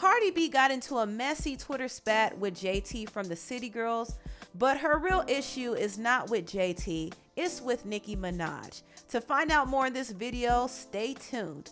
Cardi B got into a messy Twitter spat with JT from the City Girls, but her real issue is not with JT, it's with Nicki Minaj. To find out more in this video, stay tuned.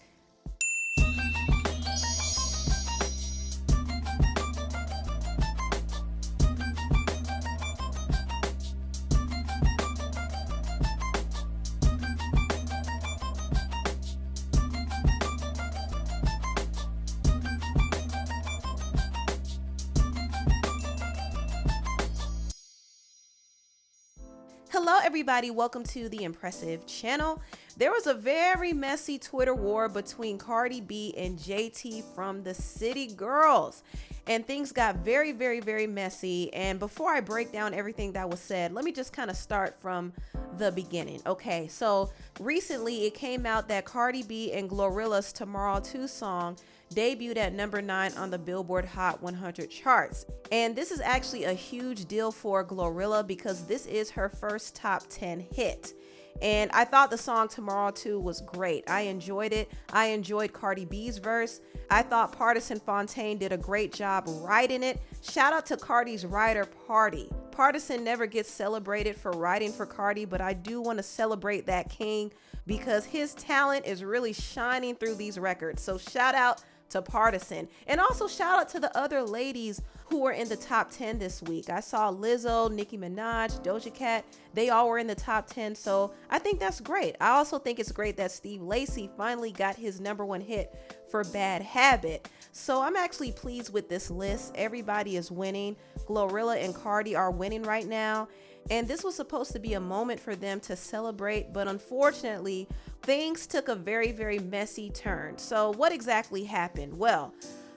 Hello everybody, welcome to the Empressive channel. There was a very messy Twitter war between Cardi B and JT from the City Girls, and things got very messy. And before I break down everything that was said, let me just kind of start from the beginning. Okay, so recently it came out that Cardi B and Glorilla's Tomorrow 2 song debuted at number 9 on the Billboard Hot 100 charts. And this is actually a huge deal for Glorilla because this is her first top 10 hit. And I thought the song Tomorrow 2 was great. I enjoyed it. I enjoyed Cardi B's verse. I thought Partisan Fontaine did a great job writing it. Shout out to Cardi's writer party. Partisan never gets celebrated for writing for Cardi, but I do want to celebrate that king because his talent is really shining through these records. So shout out to Partisan, and also shout out to the other ladies who were in the top 10 this week. I saw Lizzo, Nicki Minaj, Doja Cat, they all were in the top 10, so I think that's great. I also think it's great that Steve Lacy finally got his #1 hit for Bad Habit. So I'm actually pleased with this list. Everybody is winning. Glorilla and Cardi are winning right now, and this was supposed to be a moment for them to celebrate, but unfortunately things took a very messy turn. So what exactly happened? Well,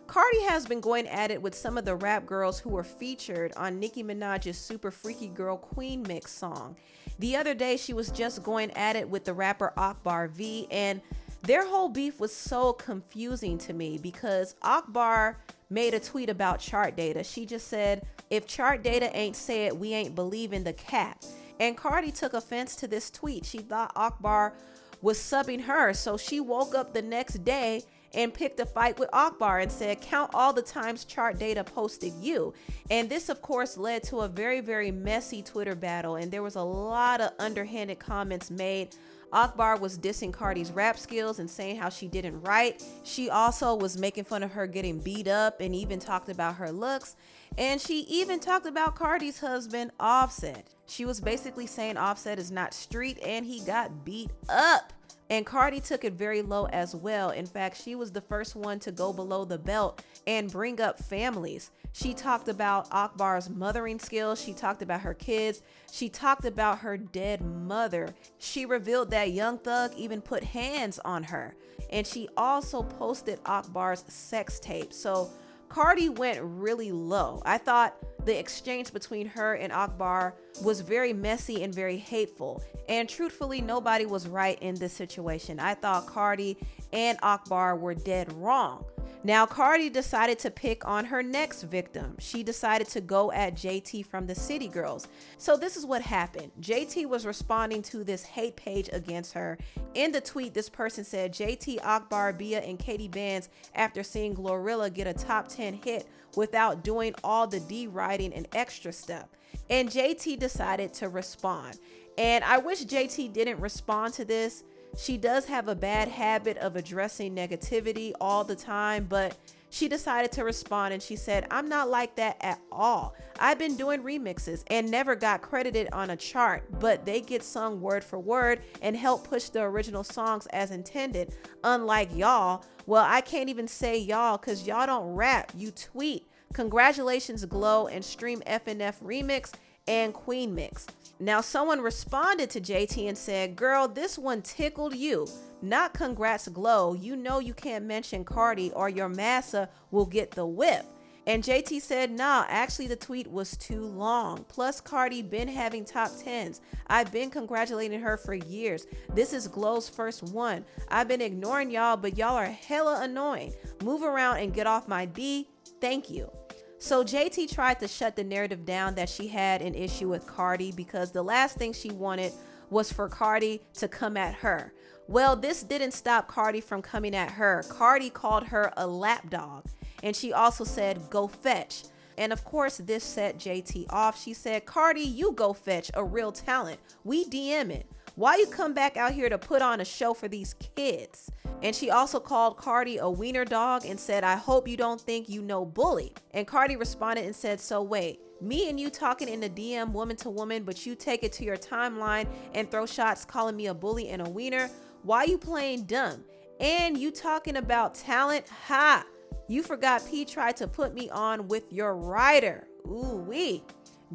Cardi has been going at it with some of the rap girls who were featured on Nicki Minaj's Super Freaky Girl Queen Mix song. The other day she was just going at it with the rapper Akbar V, and their whole beef was so confusing to me because Akbar made a tweet about chart data. She just said, "If chart data ain't say it, we ain't believing the cap." And Cardi took offense to this tweet. She thought Akbar was subbing her, so she woke up the next day and picked a fight with Akbar and said, "Count all the times chart data posted you." And this of course led to a very messy Twitter battle, and there was a lot of underhanded comments made. Akbar was dissing Cardi's rap skills and saying how she didn't write. She also was making fun of her getting beat up and even talked about her looks. And she even talked about Cardi's husband, Offset. She was basically saying Offset is not street and he got beat up. And Cardi took it very low as well. In fact, she was the first one to go below the belt and bring up families. She talked about Akbar's mothering skills. She talked about her kids. She talked about her dead mother. She revealed that Young Thug even put hands on her. And she also posted Akbar's sex tape. So Cardi went really low. I thought the exchange between her and Akbar was very messy and very hateful. And truthfully, nobody was right in this situation. I thought Cardi and Akbar were dead wrong. Now, Cardi decided to pick on her next victim. She decided to go at JT from the City Girls. So this is what happened. JT was responding to this hate page against her. In the tweet, this person said, "JT, Akbar, Bia, and Katie Vance after seeing Glorilla get a top 10 hit without doing all the D writing and extra stuff." And JT decided to respond. And I wish JT didn't respond to this. She does have a bad habit of addressing negativity all the time, but she decided to respond and she said, "I'm not like that at all. I've been doing remixes and never got credited on a chart, but they get sung word for word and help push the original songs as intended. Unlike y'all, well, I can't even say y'all because y'all don't rap, you tweet. Congratulations, Glow and Stream FNF Remix and Queen Mix." Now, someone responded to JT and said, "Girl, this one tickled you. Not congrats, Glow. You know you can't mention Cardi or your massa will get the whip." And JT said, "Nah, actually the tweet was too long. Plus Cardi been having top 10s. I've been congratulating her for years. This is Glow's first one. I've been ignoring y'all, but y'all are hella annoying. Move around and get off my D. Thank you." So JT tried to shut the narrative down that she had an issue with Cardi because the last thing she wanted was for Cardi to come at her. Well, this didn't stop Cardi from coming at her. Cardi called her a lapdog. And she also said, go fetch. And of course, this set JT off. She said, Cardi, you go fetch a real talent. We DM it. Why you come back out here to put on a show for these kids? And she also called Cardi a wiener dog and said, I hope you don't think you know bully. And Cardi responded and said, so wait, me and you talking in the DM woman to woman, but you take it to your timeline and throw shots calling me a bully and a wiener? Why you playing dumb? And you talking about talent? Ha! You forgot P tried to put me on with your rider. Ooh wee.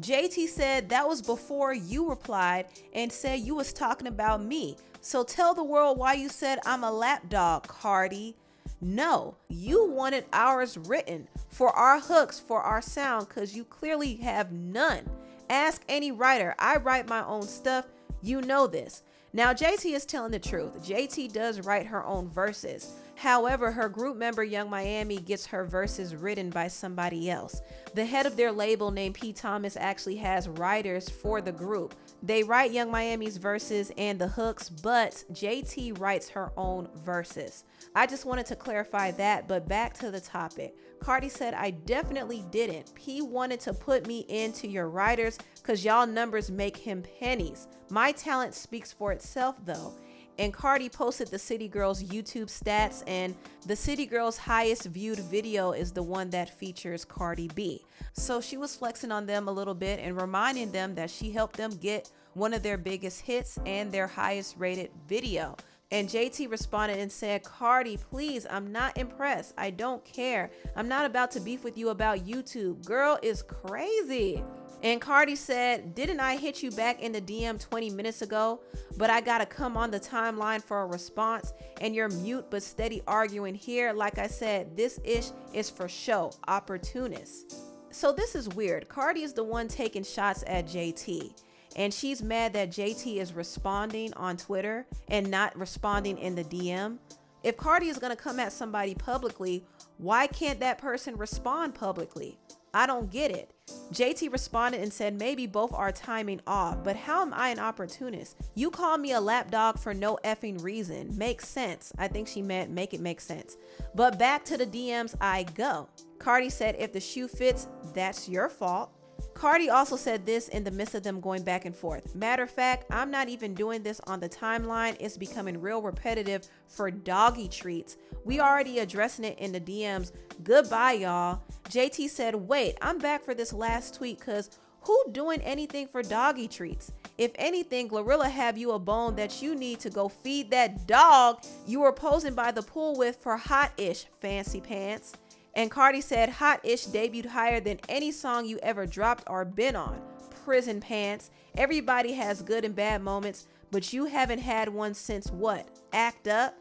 JT said that was before you replied and said you was talking about me. So tell the world why you said I'm a lapdog, Cardi. No, you wanted ours written for our hooks, for our sound, because you clearly have none. Ask any writer. I write my own stuff. You know this. Now, JT is telling the truth. JT does write her own verses. However, her group member Young Miami gets her verses written by somebody else. The head of their label named P. Thomas actually has writers for the group. They write Young Miami's verses and the hooks, but JT writes her own verses. I just wanted to clarify that, but back to the topic. Cardi said, I definitely didn't. P wanted to put me into your writers because y'all numbers make him pennies. My talent speaks for itself though. And Cardi posted the City Girls YouTube stats, and the City Girls highest viewed video is the one that features Cardi B. So she was flexing on them a little bit and reminding them that she helped them get one of their biggest hits and their highest rated video. And JT responded and said, Cardi, please, I'm not impressed. I don't care. I'm not about to beef with you about YouTube. Girl is crazy. And Cardi said, didn't I hit you back in the DM 20 minutes ago? But I gotta come on the timeline for a response and you're mute but steady arguing here. Like I said, this ish is for show, opportunist. So this is weird. Cardi is the one taking shots at JT. And she's mad that JT is responding on Twitter and not responding in the DM. If Cardi is gonna come at somebody publicly, why can't that person respond publicly? I don't get it. JT responded and said maybe both are timing off, but how am I an opportunist? You call me a lapdog for no effing reason. Makes sense. I think she meant make it make sense. But back to the DMs I go. Cardi said if the shoe fits, that's your fault. Cardi also said this in the midst of them going back and forth. Matter of fact, I'm not even doing this on the timeline. It's becoming real repetitive for doggy treats. We already addressing it in the DMs. Goodbye, y'all. JT said, wait, I'm back for this last tweet because who doing anything for doggy treats? If anything, Glorilla have you a bone that you need to go feed that dog you were posing by the pool with for hot-ish, fancy pants. And Cardi said, hot-ish debuted higher than any song you ever dropped or been on. Prison pants. Everybody has good and bad moments, but you haven't had one since what? Act Up?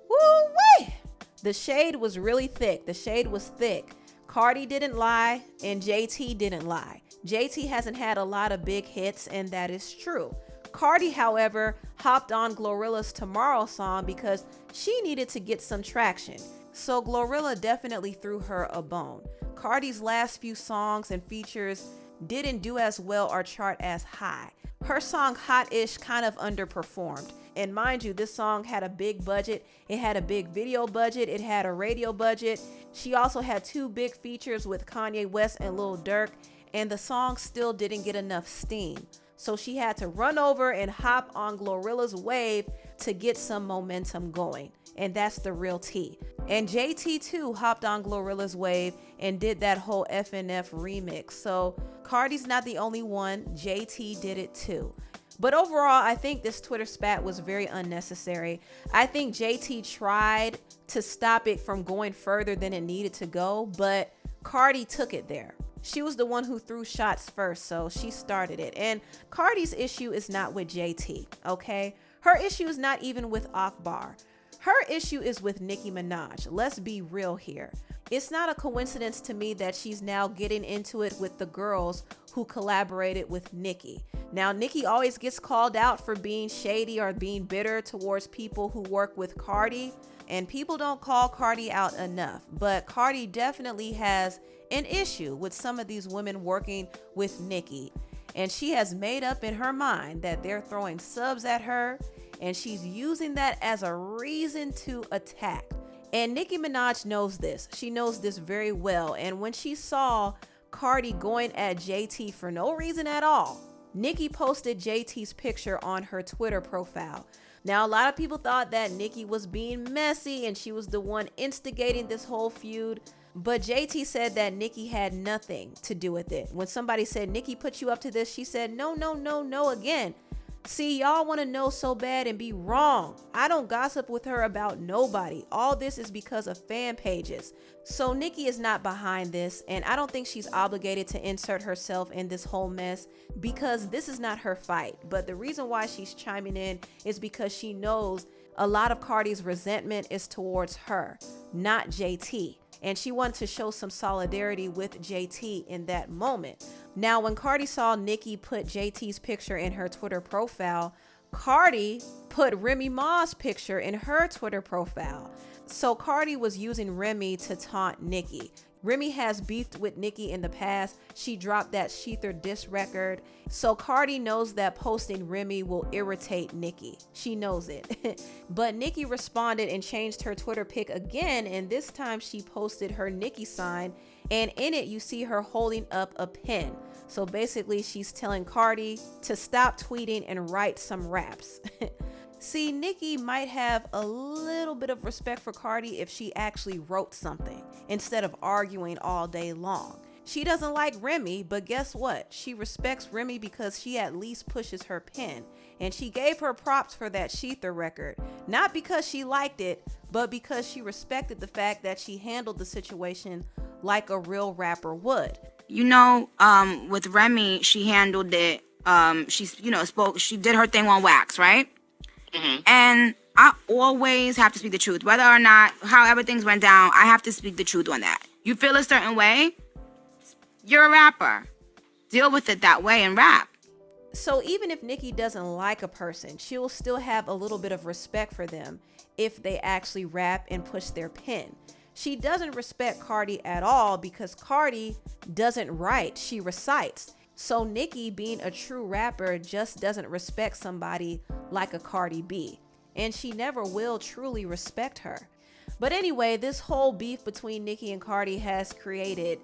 Woo-wee! The shade was really thick. The shade was thick. Cardi didn't lie and JT didn't lie. JT hasn't had a lot of big hits, and that is true. Cardi, however, hopped on Glorilla's Tomorrow song because she needed to get some traction. So Glorilla definitely threw her a bone. Cardi's last few songs and features didn't do as well or chart as high. Her song Hot-ish kind of underperformed. And mind you, this song had a big budget. It had a big video budget. It had a radio budget. She also had 2 big features with Kanye West and Lil Durk, and the song still didn't get enough steam. So she had to run over and hop on Glorilla's wave to get some momentum going. And that's the real tea. And JT too hopped on Glorilla's wave and did that whole FNF remix. So Cardi's not the only one. JT did it too. But overall, I think this Twitter spat was very unnecessary. I think JT tried to stop it from going further than it needed to go, but Cardi took it there. She was the one who threw shots first, so she started it. And Cardi's issue is not with JT, okay? Her issue is not even with Akbar. Her issue is with Nicki Minaj. Let's be real here. It's not a coincidence to me that she's now getting into it with the girls who collaborated with Nicki. Now, Nicki always gets called out for being shady or being bitter towards people who work with Cardi, and people don't call Cardi out enough. But Cardi definitely has an issue with some of these women working with Nicki, and she has made up in her mind that they're throwing subs at her, and she's using that as a reason to attack. And Nicki Minaj knows this. She knows this very well. And when she saw Cardi going at JT for no reason at all, Nicki posted JT's picture on her Twitter profile. Now, a lot of people thought that Nicki was being messy and she was the one instigating this whole feud. But JT said that Nicki had nothing to do with it. When somebody said, Nicki put you up to this, she said, no, no, no, no again. See, y'all want to know so bad and be wrong. I don't gossip with her about nobody. All this is because of fan pages. So Nicki is not behind this, and I don't think she's obligated to insert herself in this whole mess because this is not her fight. But the reason why she's chiming in is because she knows a lot of Cardi's resentment is towards her, not JT. And she wanted to show some solidarity with JT in that moment. Now, when Cardi saw Nicki put JT's picture in her Twitter profile, Cardi put Remy Ma's picture in her Twitter profile. So Cardi was using Remy to taunt Nicki. Remy has beefed with Nicki in the past. She dropped that Shether diss record. So Cardi knows that posting Remy will irritate Nicki. She knows it. But Nicki responded and changed her Twitter pic again. And this time she posted her Nicki sign. And in it, you see her holding up a pen. So basically, she's telling Cardi to stop tweeting and write some raps. See, Nicki might have a little bit of respect for Cardi if she actually wrote something instead of arguing all day long. She doesn't like Remy, but guess what? She respects Remy because she at least pushes her pen. And she gave her props for that Shether record, not because she liked it, but because she respected the fact that she handled the situation like a real rapper would. You know, with Remy, she handled it. She did her thing on wax, right? Mm-hmm. And I always have to speak the truth. Whether or not, however things went down, I have to speak the truth on that. You feel a certain way, you're a rapper. Deal with it that way and rap. So even if Nicki doesn't like a person, she'll still have a little bit of respect for them if they actually rap and push their pen. She doesn't respect Cardi at all because Cardi doesn't write, she recites. So Nicki, being a true rapper, just doesn't respect somebody like a Cardi B. And she never will truly respect her. But anyway, this whole beef between Nicki and Cardi has created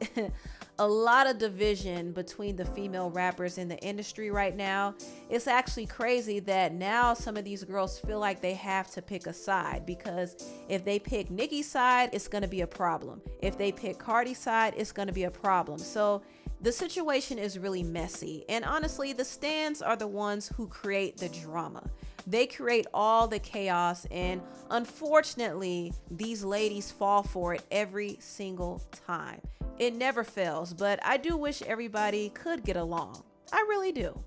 a lot of division between the female rappers in the industry right now. It's actually crazy that now some of these girls feel like they have to pick a side, because if they pick Nicki's side, it's going to be a problem. If they pick Cardi's side, it's going to be a problem. So the situation is really messy. And honestly, the stans are the ones who create the drama. They create all the chaos, and unfortunately, these ladies fall for it every single time. It never fails, but I do wish everybody could get along. I really do.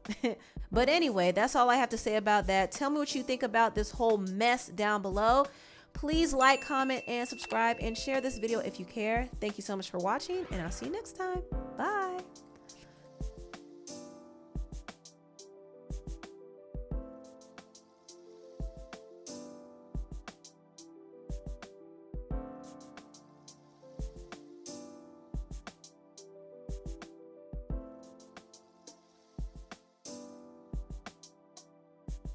But anyway, that's all I have to say about that. Tell me what you think about this whole mess down below. Please like, comment, and subscribe, and share this video if you care. Thank you so much for watching, and I'll see you next time. Bye.